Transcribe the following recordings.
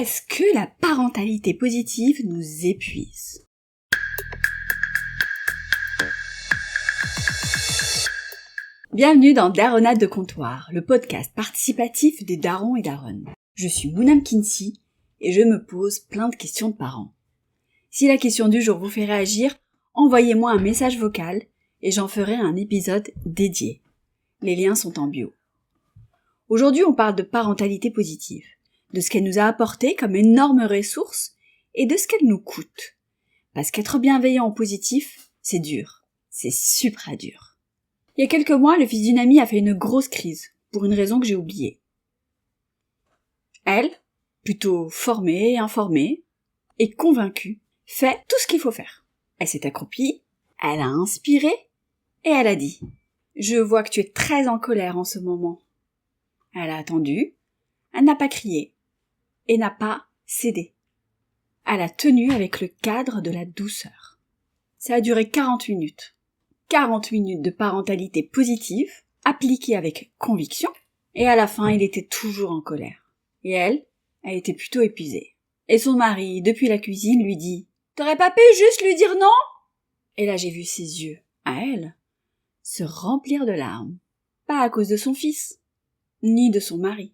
Est-ce que la parentalité positive nous épuise ? Bienvenue dans Daronnade de comptoir, le podcast participatif des darons et daronnes. Je suis Mounam Kinsi et je me pose plein de questions de parents. Si la question du jour vous fait réagir, envoyez-moi un message vocal et j'en ferai un épisode dédié. Les liens sont en bio. Aujourd'hui, on parle de parentalité positive, de ce qu'elle nous a apporté comme énorme ressource et de ce qu'elle nous coûte. Parce qu'être bienveillant ou positif, c'est dur. C'est super dur. Il y a quelques mois, le fils d'une amie a fait une grosse crise, pour une raison que j'ai oubliée. Elle, plutôt formée et informée, et convaincue, fait tout ce qu'il faut faire. Elle s'est accroupie, elle a inspiré, et elle a dit « Je vois que tu es très en colère en ce moment. » Elle a attendu, elle n'a pas crié, et n'a pas cédé. Elle a tenu avec le cadre de la douceur. Ça a duré 40 minutes. 40 minutes de parentalité positive, appliquée avec conviction, et à la fin, il était toujours en colère. Et elle était plutôt épuisée. Et son mari, depuis la cuisine, lui dit « T'aurais pas pu juste lui dire non ?» Et là, j'ai vu ses yeux, à elle, se remplir de larmes. Pas à cause de son fils, ni de son mari,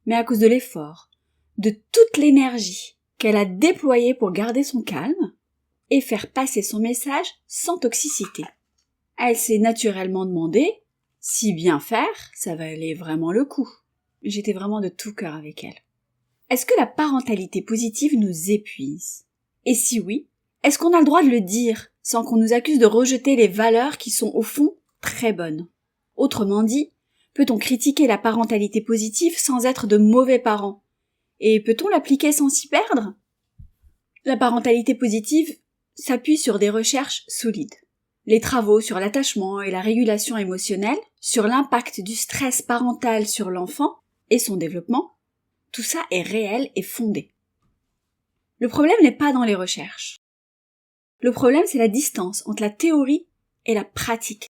mais à cause de l'effort, de toute l'énergie qu'elle a déployée pour garder son calme et faire passer son message sans toxicité. Elle s'est naturellement demandé si bien faire, ça valait vraiment le coup. J'étais vraiment de tout cœur avec elle. Est-ce que la parentalité positive nous épuise ? Et si oui, est-ce qu'on a le droit de le dire sans qu'on nous accuse de rejeter les valeurs qui sont au fond très bonnes ? Autrement dit, peut-on critiquer la parentalité positive sans être de mauvais parents ? Et peut-on l'appliquer sans s'y perdre ? La parentalité positive s'appuie sur des recherches solides. Les travaux sur l'attachement et la régulation émotionnelle, sur l'impact du stress parental sur l'enfant et son développement, tout ça est réel et fondé. Le problème n'est pas dans les recherches. Le problème, c'est la distance entre la théorie et la pratique.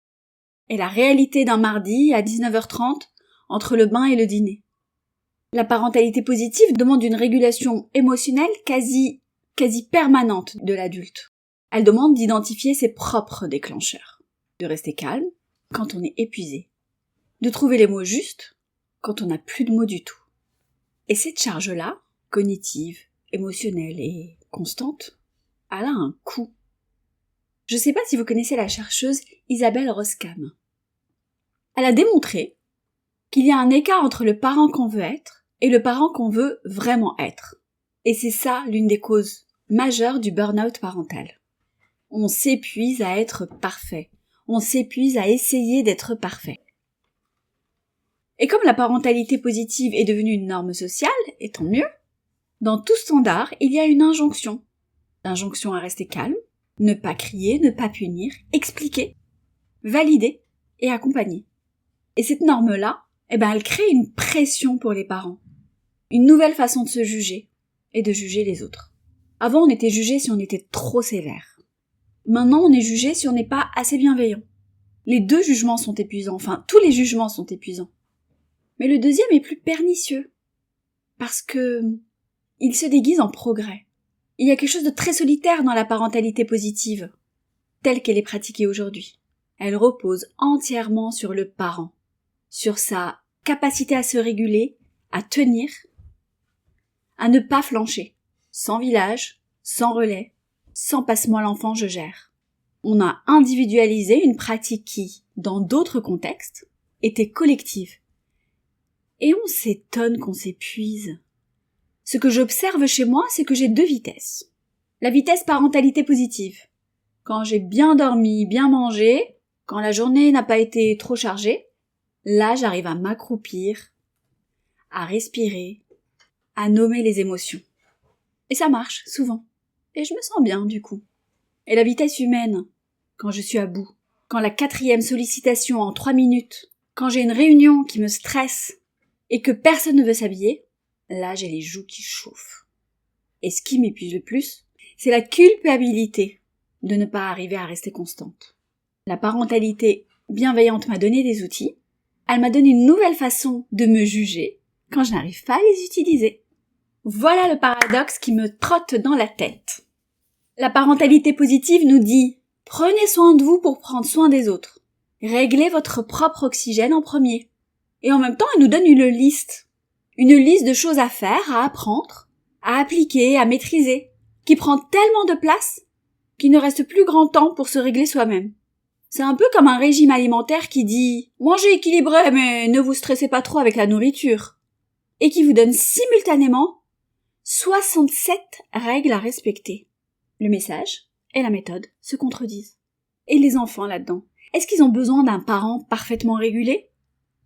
Et la réalité d'un mardi à 19h30 entre le bain et le dîner. La parentalité positive demande une régulation émotionnelle quasi permanente de l'adulte. Elle demande d'identifier ses propres déclencheurs, de rester calme quand on est épuisé, de trouver les mots justes quand on n'a plus de mots du tout. Et cette charge-là, cognitive, émotionnelle et constante, elle a un coût. Je ne sais pas si vous connaissez la chercheuse Isabelle Roskam. Elle a démontré qu'il y a un écart entre le parent qu'on veut être et le parent qu'on veut vraiment être. Et c'est ça l'une des causes majeures du burn-out parental. On s'épuise à être parfait. On s'épuise à essayer d'être parfait. Et comme la parentalité positive est devenue une norme sociale, et tant mieux, dans tout standard, il y a une injonction. L'injonction à rester calme, ne pas crier, ne pas punir, expliquer, valider et accompagner. Et cette norme-là, elle crée une pression pour les parents. Une nouvelle façon de se juger et de juger les autres. Avant, on était jugé si on était trop sévère. Maintenant, on est jugé si on n'est pas assez bienveillant. Les deux jugements sont épuisants, enfin, tous les jugements sont épuisants. Mais le deuxième est plus pernicieux. Parce que il se déguise en progrès. Il y a quelque chose de très solitaire dans la parentalité positive, telle qu'elle est pratiquée aujourd'hui. Elle repose entièrement sur le parent, sur sa capacité à se réguler, à tenir, à ne pas flancher, sans village, sans relais, sans passe-moi l'enfant, je gère. On a individualisé une pratique qui, dans d'autres contextes, était collective. Et on s'étonne qu'on s'épuise. Ce que j'observe chez moi, c'est que j'ai deux vitesses. La vitesse parentalité positive. Quand j'ai bien dormi, bien mangé, quand la journée n'a pas été trop chargée, là j'arrive à m'accroupir, à respirer, à nommer les émotions. Et ça marche, souvent. Et je me sens bien, du coup. Et la vitesse humaine, quand je suis à bout, quand la 4e sollicitation en 3 minutes, quand j'ai une réunion qui me stresse et que personne ne veut s'habiller, là j'ai les joues qui chauffent. Et ce qui m'épuise le plus, c'est la culpabilité de ne pas arriver à rester constante. La parentalité bienveillante m'a donné des outils, elle m'a donné une nouvelle façon de me juger quand je n'arrive pas à les utiliser. Voilà le paradoxe qui me trotte dans la tête. La parentalité positive nous dit « Prenez soin de vous pour prendre soin des autres. Réglez votre propre oxygène en premier. » Et en même temps, elle nous donne une liste. Une liste de choses à faire, à apprendre, à appliquer, à maîtriser, qui prend tellement de place qu'il ne reste plus grand temps pour se régler soi-même. C'est un peu comme un régime alimentaire qui dit « Mangez équilibré, mais ne vous stressez pas trop avec la nourriture. » Et qui vous donne simultanément 67 règles à respecter. Le message et la méthode se contredisent. Et les enfants là-dedans, est-ce qu'ils ont besoin d'un parent parfaitement régulé?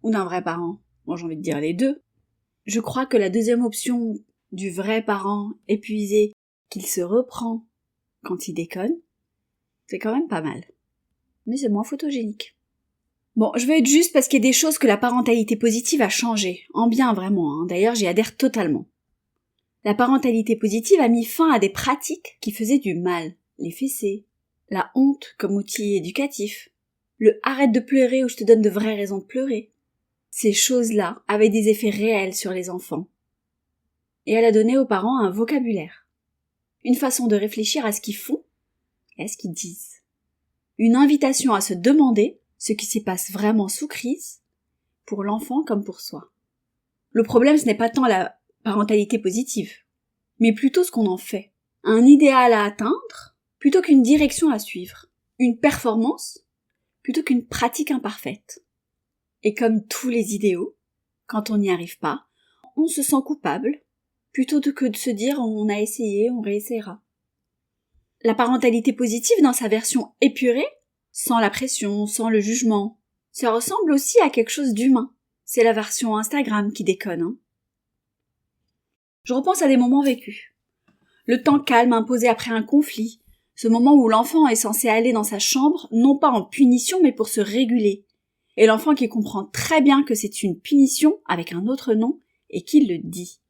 Ou d'un vrai parent? Moi j'ai envie de dire les deux. Je crois que la deuxième option du vrai parent épuisé qu'il se reprend quand il déconne, c'est quand même pas mal. Mais c'est moins photogénique. Bon, je veux être juste parce qu'il y a des choses que la parentalité positive a changé, en bien vraiment, D'ailleurs j'y adhère totalement. La parentalité positive a mis fin à des pratiques qui faisaient du mal, les fessées, la honte comme outil éducatif, le arrête de pleurer ou je te donne de vraies raisons de pleurer. Ces choses-là avaient des effets réels sur les enfants. Et elle a donné aux parents un vocabulaire, une façon de réfléchir à ce qu'ils font et à ce qu'ils disent. Une invitation à se demander ce qui s'y passe vraiment sous crise, pour l'enfant comme pour soi. Le problème, ce n'est pas tant la parentalité positive, mais plutôt ce qu'on en fait. Un idéal à atteindre, plutôt qu'une direction à suivre. Une performance, plutôt qu'une pratique imparfaite. Et comme tous les idéaux, quand on n'y arrive pas, on se sent coupable, plutôt que de se dire on a essayé, on réessayera. La parentalité positive dans sa version épurée, sans la pression, sans le jugement, ça ressemble aussi à quelque chose d'humain. C'est la version Instagram qui déconne, Je repense à des moments vécus. Le temps calme imposé après un conflit, ce moment où l'enfant est censé aller dans sa chambre, non pas en punition, mais pour se réguler. Et l'enfant qui comprend très bien que c'est une punition avec un autre nom et qui le dit.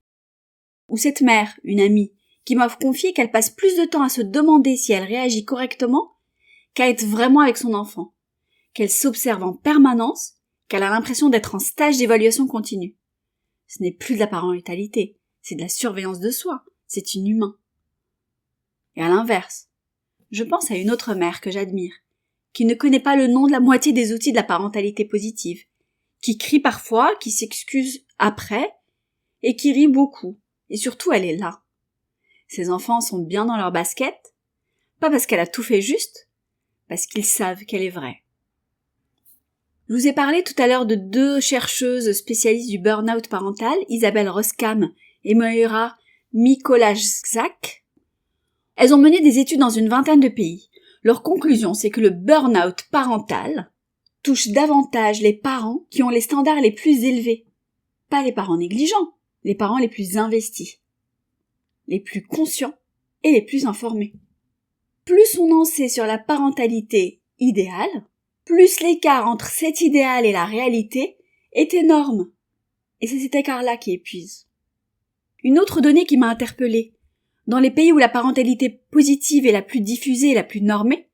Ou cette mère, une amie, qui m'a confié qu'elle passe plus de temps à se demander si elle réagit correctement qu'à être vraiment avec son enfant, qu'elle s'observe en permanence, qu'elle a l'impression d'être en stage d'évaluation continue. Ce n'est plus de la parentalité, c'est de la surveillance de soi, c'est inhumain. Et à l'inverse, je pense à une autre mère que j'admire, qui ne connaît pas le nom de la moitié des outils de la parentalité positive, qui crie parfois, qui s'excuse après, et qui rit beaucoup, et surtout elle est là. Ses enfants sont bien dans leur basket, pas parce qu'elle a tout fait juste, parce qu'ils savent qu'elle est vraie. Je vous ai parlé tout à l'heure de 2 chercheuses spécialistes du burn-out parental, Isabelle Roskam et Moira Mikolajczak. Elles ont mené des études dans une 20aine de pays. Leur conclusion, c'est que le burn-out parental touche davantage les parents qui ont les standards les plus élevés. Pas les parents négligents, les parents les plus investis, les plus conscients et les plus informés. Plus on en sait sur la parentalité idéale, plus l'écart entre cet idéal et la réalité est énorme. Et c'est cet écart-là qui épuise. Une autre donnée qui m'a interpellée. Dans les pays où la parentalité positive est la plus diffusée et la plus normée,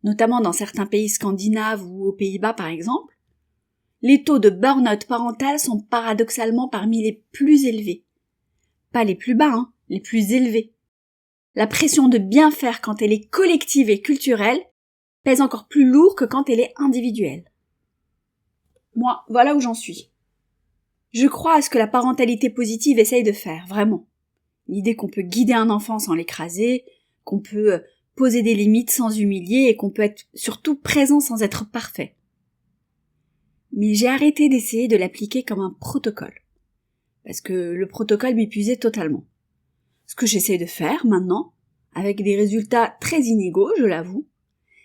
notamment dans certains pays scandinaves ou aux Pays-Bas par exemple, les taux de burn-out parental sont paradoxalement parmi les plus élevés. Pas les plus bas, les plus élevés. La pression de bien faire quand elle est collective et culturelle pèse encore plus lourd que quand elle est individuelle. Moi, voilà où j'en suis. Je crois à ce que la parentalité positive essaye de faire, vraiment. L'idée qu'on peut guider un enfant sans l'écraser, qu'on peut poser des limites sans humilier et qu'on peut être surtout présent sans être parfait. Mais j'ai arrêté d'essayer de l'appliquer comme un protocole. Parce que le protocole m'épuisait totalement. Ce que j'essaie de faire maintenant, avec des résultats très inégaux, je l'avoue,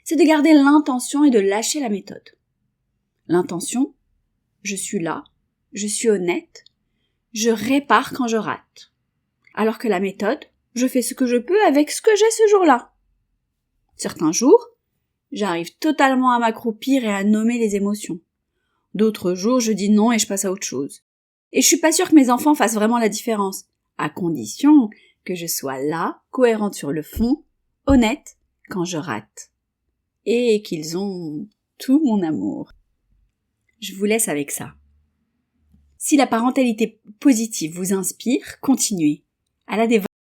c'est de garder l'intention et de lâcher la méthode. L'intention, je suis là, je suis honnête, je répare quand je rate. Alors que la méthode, je fais ce que je peux avec ce que j'ai ce jour-là. Certains jours, j'arrive totalement à m'accroupir et à nommer les émotions. D'autres jours, je dis non et je passe à autre chose. Et je suis pas sûre que mes enfants fassent vraiment la différence, à condition que je sois là, cohérente sur le fond, honnête quand je rate. Et qu'ils ont tout mon amour. Je vous laisse avec ça. Si la parentalité positive vous inspire, continuez. Elle a des